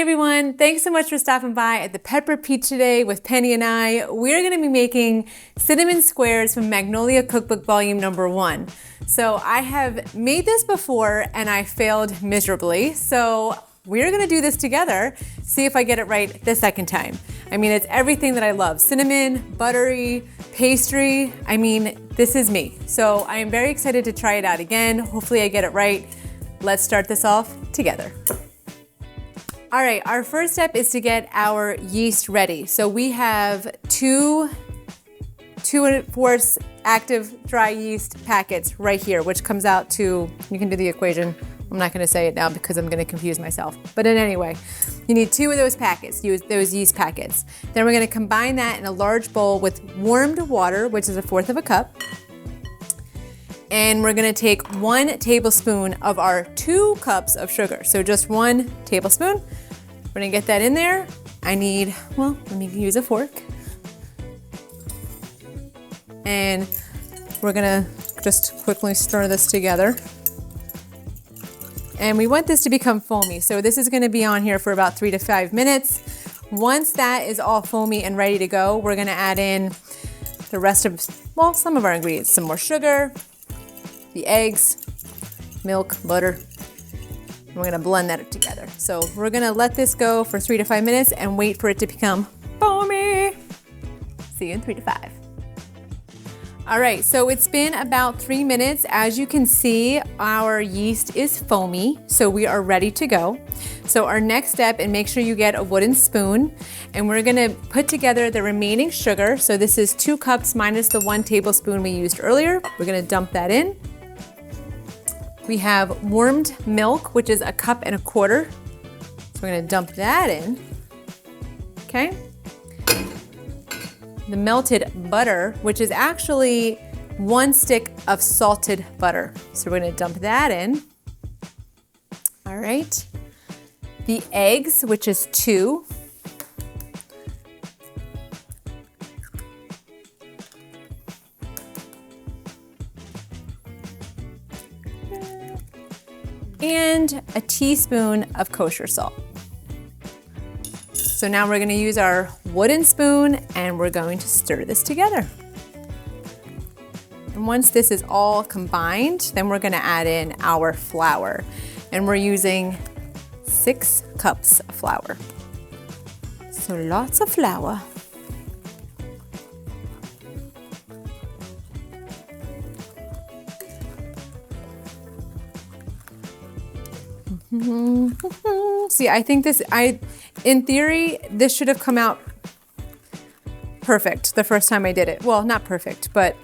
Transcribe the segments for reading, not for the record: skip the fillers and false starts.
everyone, thanks so much for stopping by at the Pepper Peach today with Penny and I. We're going to be making cinnamon squares from Magnolia Cookbook Volume number 1. So I have made this before and I failed miserably. So we're going to do this together, see if I get it right the second time. I mean, it's everything that I love. Cinnamon, buttery, pastry. I mean, this is me. So I am very excited to try it out again. Hopefully I get it right. Let's start this off together. All right, our first step is to get our yeast ready. So we have two 2¼ active dry yeast packets right here, which comes out to, you can do the equation. I'm not gonna say it now because I'm gonna confuse myself. But in any way, you need 2 of those packets, those yeast packets. Then we're gonna combine that in a large bowl with warmed water, which is 1/4 cup. And we're gonna take 1 tablespoon of our 2 cups of sugar. So just 1 tablespoon. We're gonna get that in there. I need, well, let me use a fork. And we're gonna just quickly stir this together. And we want this to become foamy. So this is gonna be on here for about 3 to 5 minutes. Once that is all foamy and ready to go, we're gonna add in the rest of, well, some of our ingredients. Some more sugar, the eggs, milk, butter. We're gonna blend that together. So we're gonna let this go for 3 to 5 minutes and wait for it to become foamy. See you in 3 to 5. All right, so it's been about 3 minutes. As you can see, our yeast is foamy, so we are ready to go. So our next step, and make sure you get a wooden spoon, and we're gonna put together the remaining sugar. So this is 2 cups minus the 1 tablespoon we used earlier. We're gonna dump that in. We have warmed milk, which is 1¼ cups. So we're gonna dump that in, okay? The melted butter, which is actually 1 stick of salted butter. So we're gonna dump that in. All right. The eggs, which is 2. And a teaspoon of kosher salt. So now we're gonna use our wooden spoon and we're going to stir this together. And once this is all combined, then we're gonna add in our flour. And we're using 6 cups of flour. So lots of flour. See, I think in theory, this should have come out perfect the first time I did it. Well, not perfect, but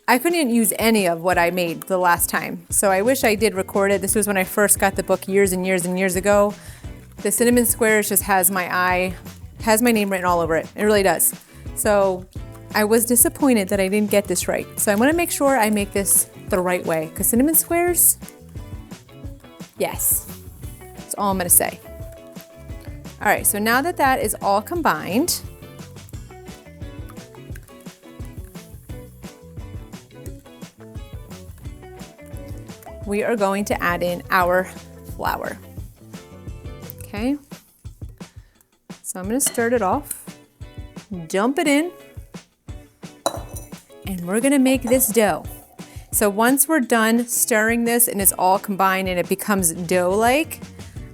I couldn't use any of what I made the last time. So I wish I did record it. This was when I first got the book years and years and years ago. The cinnamon squares just has my name written all over it. It really does. So I was disappointed that I didn't get this right. So I want to make sure I make this the right way, because cinnamon squares, yes. That's all I'm gonna say. All right, so now that that is all combined, we are going to add in our flour. Okay, so I'm gonna stir it off, dump it in, and we're gonna make this dough. So once we're done stirring this and it's all combined and it becomes dough-like,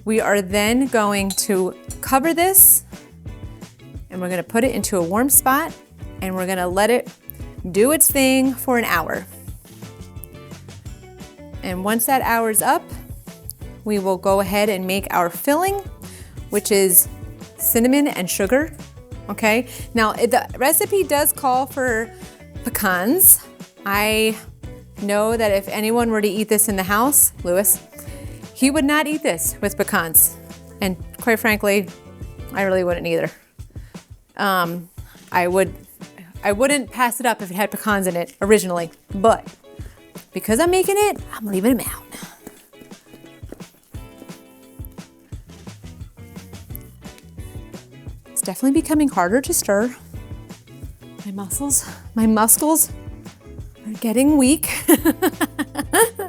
we are then going to cover this and we're gonna put it into a warm spot and we're gonna let it do its thing for an hour. And once that hour's up, we will go ahead and make our filling, which is cinnamon and sugar, okay? Now, the recipe does call for pecans. I know that if anyone were to eat this in the house, Lewis, he would not eat this with pecans. And quite frankly, I really wouldn't either. I wouldn't pass it up if it had pecans in it originally, but because I'm making it, I'm leaving them out. It's definitely becoming harder to stir. My muscles are getting weak.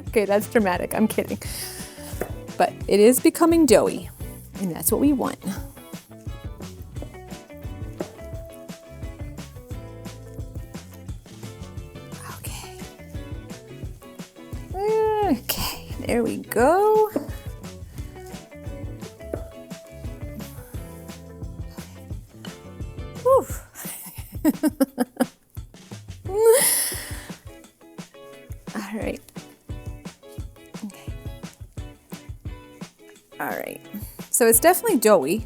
Okay, that's dramatic, I'm kidding. But it is becoming doughy. And that's what we want. Okay. Okay, there we go. Whew. All right. Okay. All right. So it's definitely doughy,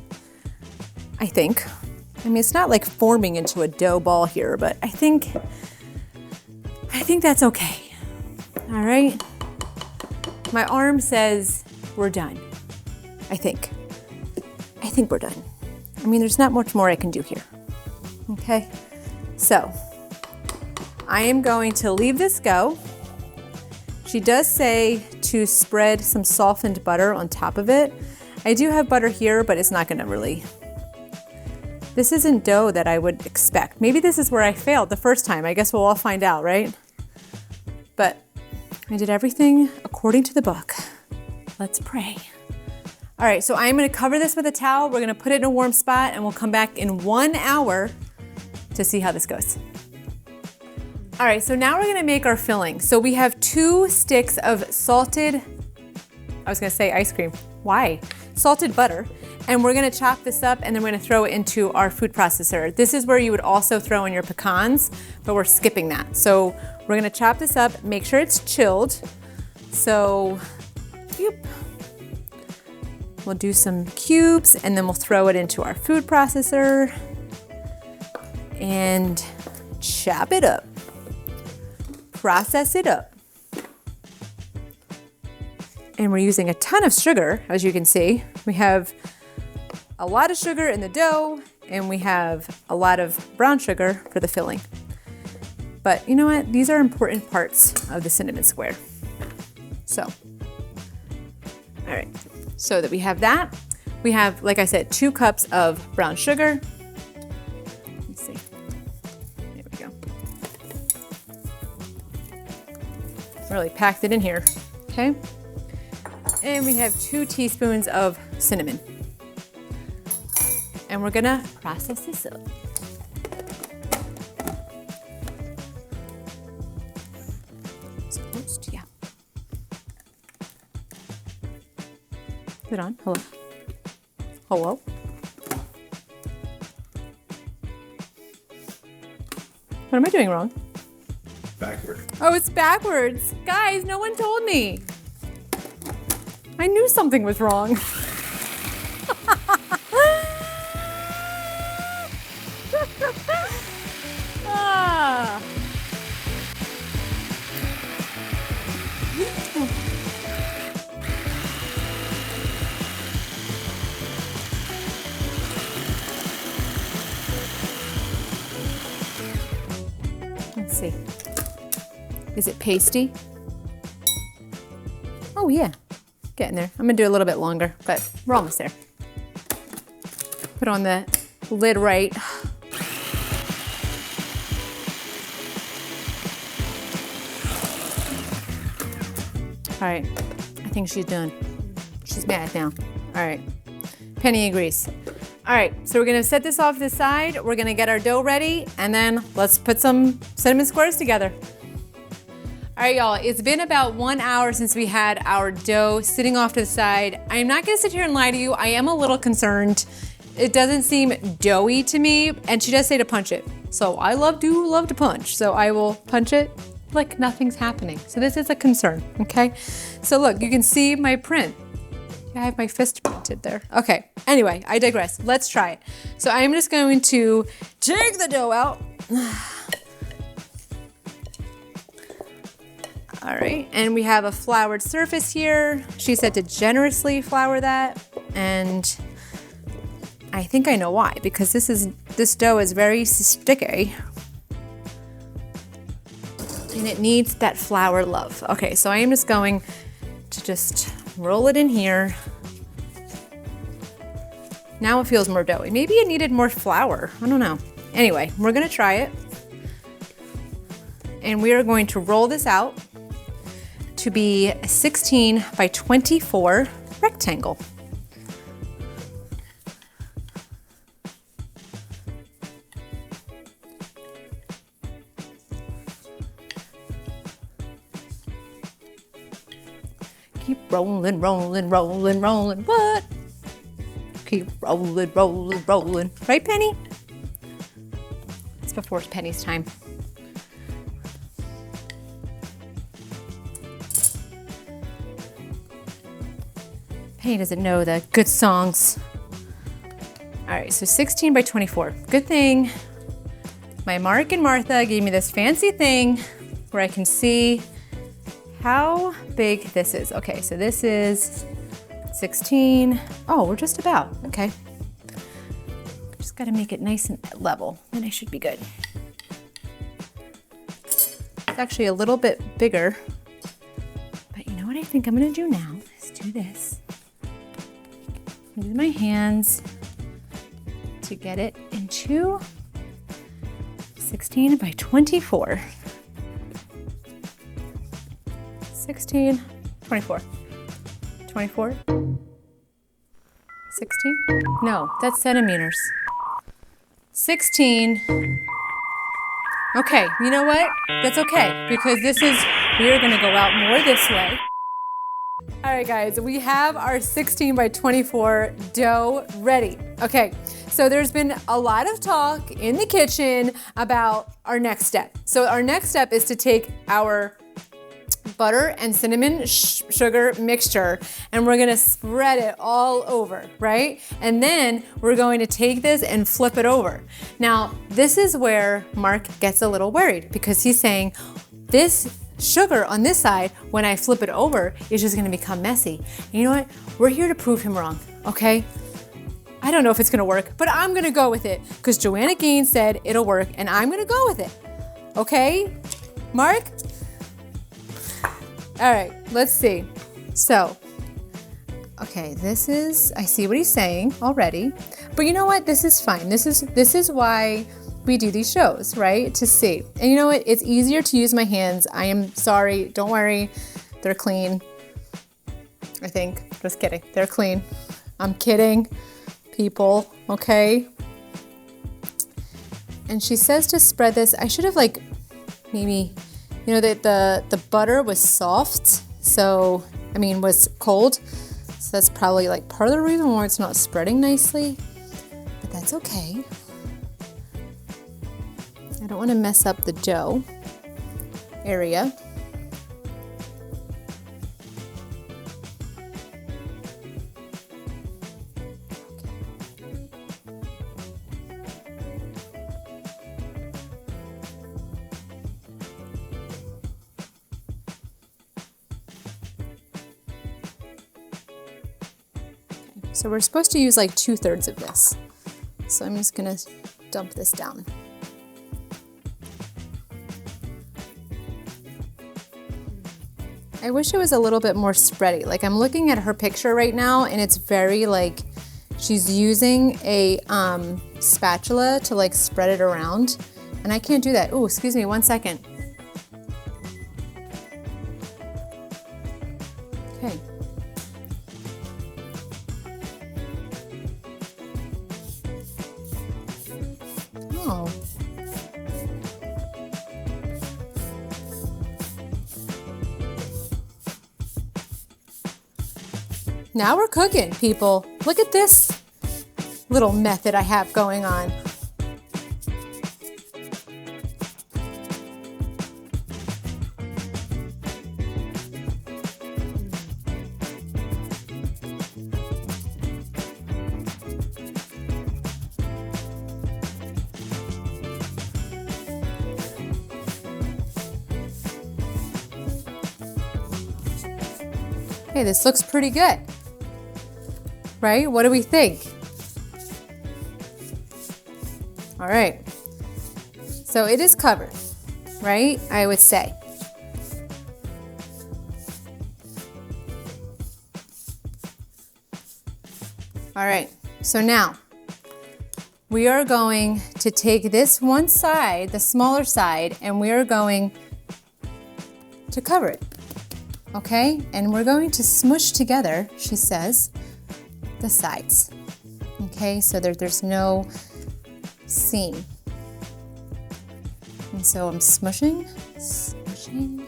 I think. I mean, it's not like forming into a dough ball here, but I think that's okay. All right. My arm says we're done. I think we're done. I mean, there's not much more I can do here. Okay. So I am going to leave this go. She does say to spread some softened butter on top of it. I do have butter here, but it's not gonna really, this isn't dough that I would expect. Maybe this is where I failed the first time. I guess we'll all find out, right? But I did everything according to the book. Let's pray. All right, so I'm gonna cover this with a towel. We're gonna put it in a warm spot and we'll come back in 1 hour to see how this goes. All right, so now we're gonna make our filling. So we have 2 sticks of salted, I was gonna say ice cream. Why? Salted butter. And we're gonna chop this up and then we're gonna throw it into our food processor. This is where you would also throw in your pecans, but we're skipping that. So we're gonna chop this up, make sure it's chilled. So, we'll do some cubes and then we'll throw it into our food processor and chop it up. Process it up. And we're using a ton of sugar, as you can see. We have a lot of sugar in the dough and we have a lot of brown sugar for the filling. But you know what? These are important parts of the cinnamon square. So, all right, so that we have that. We have, like I said, 2 cups of brown sugar. Let's see, there we go. Really packed it in here, okay? And we have 2 teaspoons of cinnamon. And we're gonna process this up. Supposed, yeah. Is it on? Hello? Hello? What am I doing wrong? Backward. Oh, it's backwards. Guys, no one told me. I knew something was wrong. Ah. Let's see. Is it pasty? Oh yeah, getting there. I'm gonna do a little bit longer, but we're almost there. Put on the lid right. All right, I think she's done. She's mad now. All right, Penny agrees. All right, so we're gonna set this off to the side. We're gonna get our dough ready, and then let's put some cinnamon squares together. All right, y'all, it's been about 1 hour since we had our dough sitting off to the side. I'm not gonna sit here and lie to you. I am a little concerned. It doesn't seem doughy to me, and she does say to punch it. So I love to punch, so I will punch it like nothing's happening. So this is a concern, okay? So look, you can see my print. I have my fist printed there. Okay, anyway, I digress. Let's try it. So I'm just going to take the dough out. All right, and we have a floured surface here. She said to generously flour that, and I think I know why, because this dough is very sticky. And it needs that flour love. Okay, so I am just going to just roll it in here. Now it feels more doughy. Maybe it needed more flour, I don't know. Anyway, we're gonna try it. And we are going to roll this out to be a 16 by 24 rectangle. Keep rolling, rolling, rolling, rolling. What? Keep rolling, rolling, rolling. Right, Penny? It's before Penny's time. Penny doesn't know the good songs. All right, so 16 by 24. Good thing my Mark and Martha gave me this fancy thing where I can see how big this is. Okay, so this is 16. Oh, we're just about, okay. Just gotta make it nice and level, then I should be good. It's actually a little bit bigger, but you know what I think I'm gonna do now? Is do this. Use my hands to get it into 16 by 24. 16, 24. 24. 16? No, that's centimeters. 16. Okay, you know what? That's okay, because we are gonna go out more this way. All right, guys, we have our 16 by 24 dough ready. Okay, so there's been a lot of talk in the kitchen about our next step. So our next step is to take our butter and cinnamon sugar mixture and we're gonna spread it all over, right? And then we're going to take this and flip it over. Now, this is where Mark gets a little worried because he's saying, this sugar on this side, when I flip it over, is just gonna become messy. And you know what? We're here to prove him wrong, okay? I don't know if it's gonna work, but I'm gonna go with it because Joanna Gaines said it'll work and I'm gonna go with it, okay? Mark? All right, let's see. So, okay, I see what he's saying already, but you know what? This is fine. This is why we do these shows, right? To see. And you know what? It's easier to use my hands. I am sorry, don't worry. They're clean, I think. Just kidding, they're clean. I'm kidding, people, okay? And she says to spread this. I should have maybe, you know, that the butter was soft, so, was cold. So that's probably part of the reason why it's not spreading nicely, but that's okay. I don't want to mess up the dough area. So we're supposed to use 2/3 of this. So I'm just gonna dump this down. I wish it was a little bit more spready. I'm looking at her picture right now and it's very she's using a spatula to spread it around. And I can't do that. Oh, excuse me, 1 second. Okay. Oh. Now we're cooking, people. Look at this little method I have going on. Hey, this looks pretty good. Right? What do we think? All right. So it is covered, right? I would say. All right. So now we are going to take this one side, the smaller side, and we are going to cover it. Okay? And we're going to smush together, she says, the sides. Okay, so there's no seam. And so I'm smushing, smushing,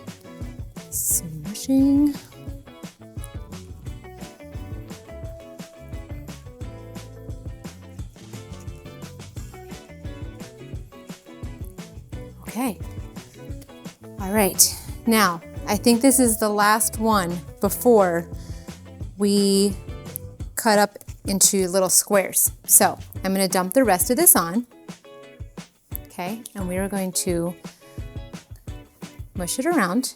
smushing. Okay. All right. Now, I think this is the last one before we cut up into little squares. So I'm going to dump the rest of this on. Okay, and we are going to mush it around.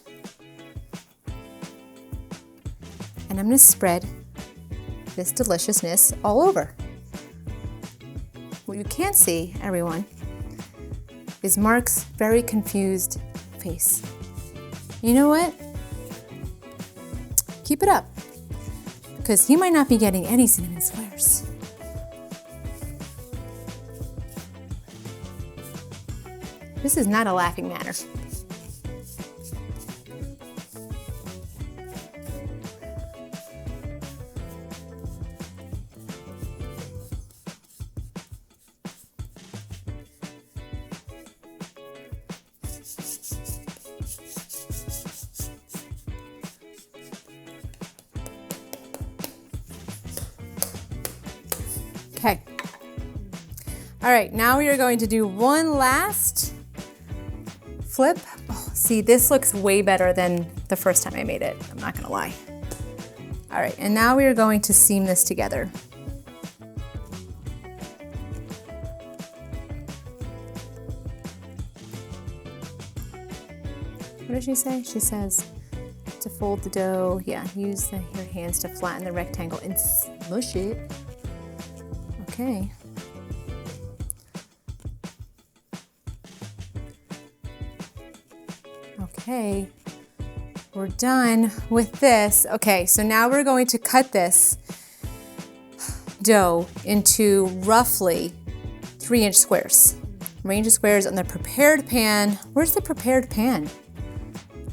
And I'm going to spread this deliciousness all over. What you can't see, everyone, is Mark's very confused face. You know what? Keep it up, because he might not be getting any cinnamon squares. This is not a laughing matter. Okay. All right, now we are going to do one last flip. Oh, see, this looks way better than the first time I made it. I'm not gonna lie. All right, and now we are going to seam this together. What does she say? She says to fold the dough, yeah, use your hands to flatten the rectangle and smush it. Okay. Okay, we're done with this. Okay, so now we're going to cut this dough into roughly 3-inch squares. Arrange the squares on the prepared pan. Where's the prepared pan?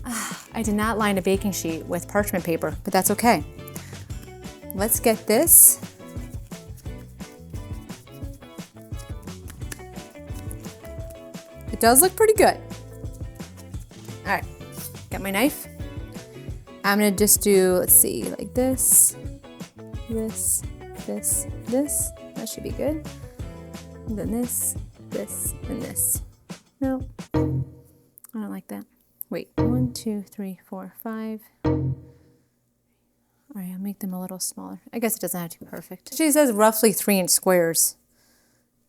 I did not line a baking sheet with parchment paper, but that's okay. Let's get this. It does look pretty good. All right, got my knife. I'm gonna just do, let's see, like this, this, this, this. That should be good. And then this, and this. No, I don't like that. Wait, 1, 2, 3, 4, 5. All right, I'll make them a little smaller. I guess it doesn't have to be perfect. She says roughly 3-inch squares.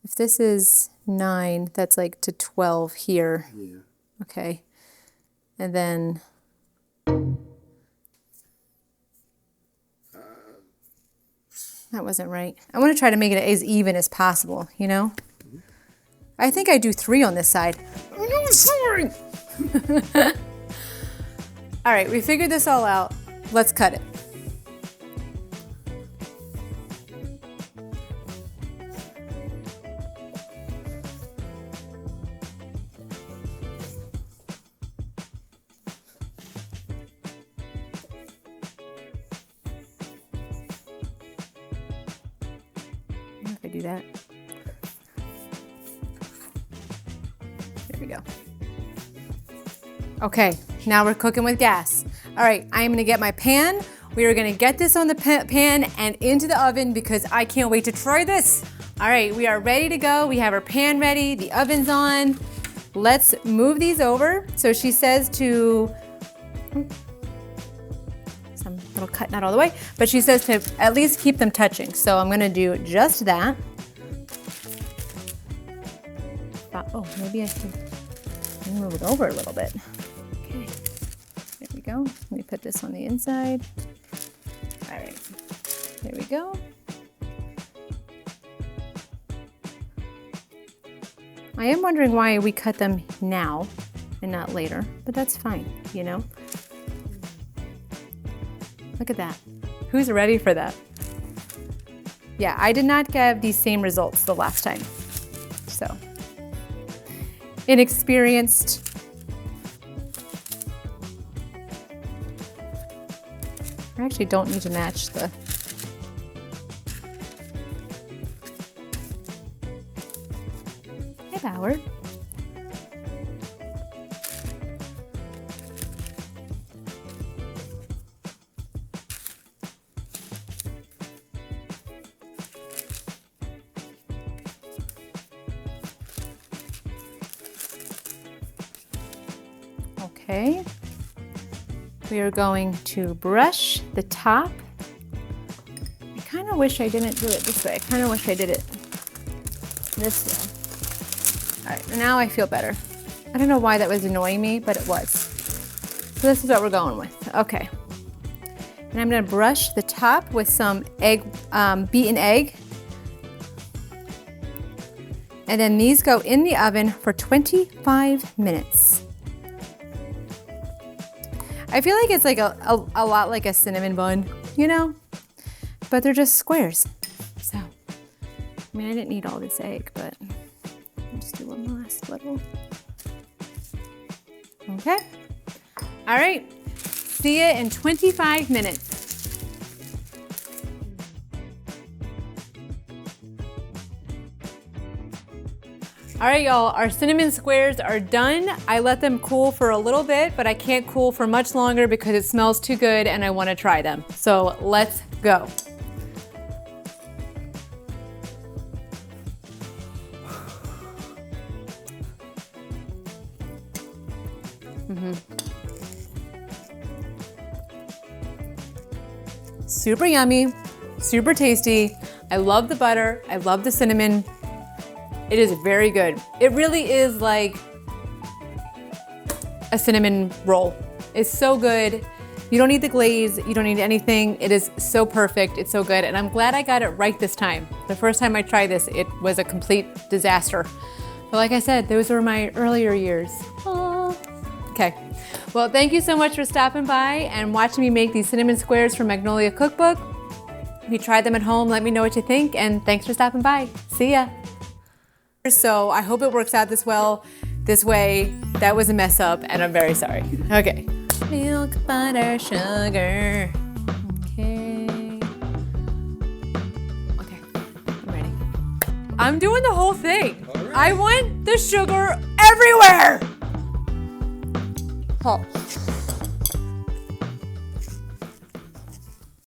If this is 9, that's like to 12 here. Yeah. Okay. And then that wasn't right. I want to try to make it as even as possible, you know? I think I do 3 on this side. I'm sorry. All right, we figured this all out. Let's cut it. If I do that. There we go. Okay, now we're cooking with gas. All right, I'm gonna get my pan. We are gonna get this on the pan and into the oven because I can't wait to try this. All right, we are ready to go. We have our pan ready, the oven's on. Let's move these over. So she says to, some little cut, not all the way, but she says to at least keep them touching. So I'm gonna do just that. Oh, maybe I should move it over a little bit. Okay, there we go. Let me put this on the inside. All right, there we go. I am wondering why we cut them now and not later, but that's fine, you know? Look at that. Who's ready for that? Yeah, I did not get these same results the last time, so. Inexperienced. I actually don't need to match the. Hey, Howard. Okay. We are going to brush the top. I kind of wish I didn't do it this way. I kind of wish I did it this way. All right, now I feel better. I don't know why that was annoying me, but it was. So this is what we're going with. Okay. And I'm gonna brush the top with some beaten egg. And then these go in the oven for 25 minutes. I feel like it's like a lot like a cinnamon bun, you know? But they're just squares. So, I mean, I didn't need all this egg, but I'll just do one last little. Okay. All right. See you in 25 minutes. All right, y'all, our cinnamon squares are done. I let them cool for a little bit, but I can't cool for much longer because it smells too good and I want to try them. So let's go. Super yummy, super tasty. I love the butter. I love the cinnamon. It is very good. It really is like a cinnamon roll. It's so good. You don't need the glaze. You don't need anything. It is so perfect. It's so good. And I'm glad I got it right this time. The first time I tried this, it was a complete disaster. But like I said, those were my earlier years. Aww. Okay. Well, thank you so much for stopping by and watching me make these cinnamon squares from Magnolia Cookbook. If you tried them at home, let me know what you think, and thanks for stopping by. See ya. So I hope it works out this way. That was a mess up, and I'm very sorry. Okay. Milk, butter, sugar. Okay. Okay, I'm ready. I'm doing the whole thing. All right. I want the sugar everywhere. Oh.